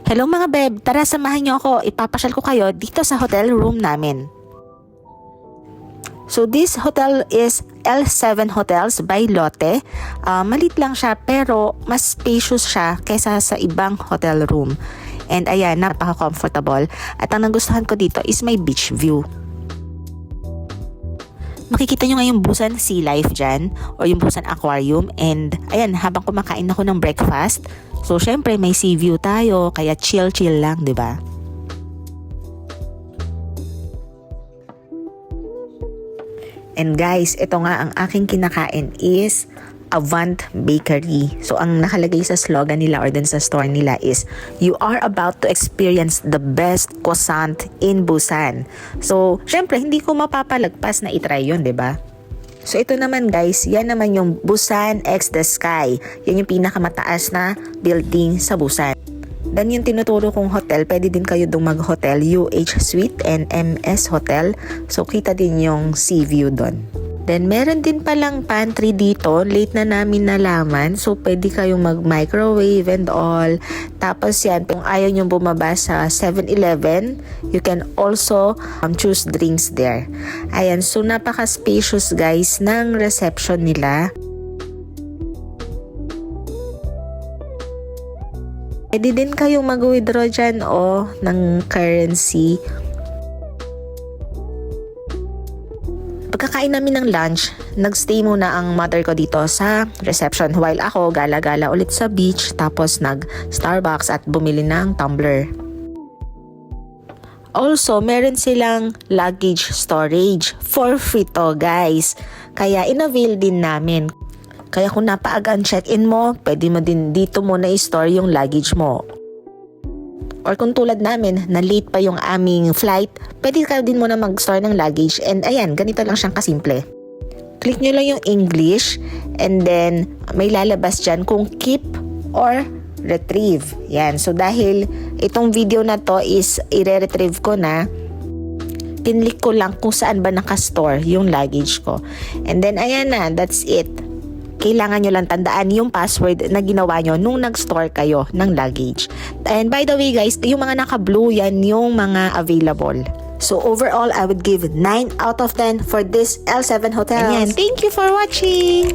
Hello mga beb, tara samahan niyo ako, ipapasyal ko kayo dito sa hotel room namin. So this hotel is L7 Hotels by Lotte. Malit lang siya pero mas spacious siya kaysa sa ibang hotel room. And ayan, napaka-comfortable. At ang nagustuhan ko dito is may beach view. Makikita nyo nga yung Busan Sea Life dyan or yung Busan Aquarium. And ayan, habang kumakain ako ng breakfast, so syempre may sea view tayo, kaya chill-chill lang, di ba? And guys, ito nga ang aking kinakain is Avant Bakery. So ang nakalagay sa slogan nila or dun sa store nila is, "You are about to experience the best croissant in Busan." So, syempre hindi ko mapapalagpas na itry yun, 'di ba? So ito naman guys, yan naman yung Busan X The Sky. Yan yung pinakamataas na building sa Busan. Dan yung tinuturo kong hotel, pwede din kayo dong mag-hotel, UH Suite and MS Hotel. So kita din yung sea view doon. Then meron din palang pantry dito, late na namin nalaman. So pwede kayong mag-microwave and all. Tapos yan, kung ayaw nyo bumaba sa 7-Eleven, you can also choose drinks there. Ayan, so napaka-spacious guys ng reception nila. Pwede din kayong mag-withdraw dyan ng currency. Pagkakain namin ng lunch, nagstay muna ang mother ko dito sa reception while ako gala-gala ulit sa beach tapos nag-Starbucks at bumili ng tumbler. Also, meron silang luggage storage for free to guys. Kaya in-avail din namin. Kaya kung napaaga ang check-in mo, pwede mo din dito muna i-store yung luggage mo. Or kung tulad namin, na late pa yung aming flight, pwede ka din muna mag-store ng luggage. And ayan, ganito lang siyang kasimple. Click nyo lang yung English and then may lalabas dyan kung keep or retrieve. Yan. So dahil itong video na to is i-retrieve ko na, pinlik ko lang kung saan ba nakastore yung luggage ko. And then ayan na, that's it. Kailangan nyo lang tandaan yung password na ginawa nyo nung nag-store kayo ng luggage. And by the way guys, yung mga naka-blue yan yung mga available. So overall, I would give 9 out of 10 for this L7 hotel. And yan, thank you for watching!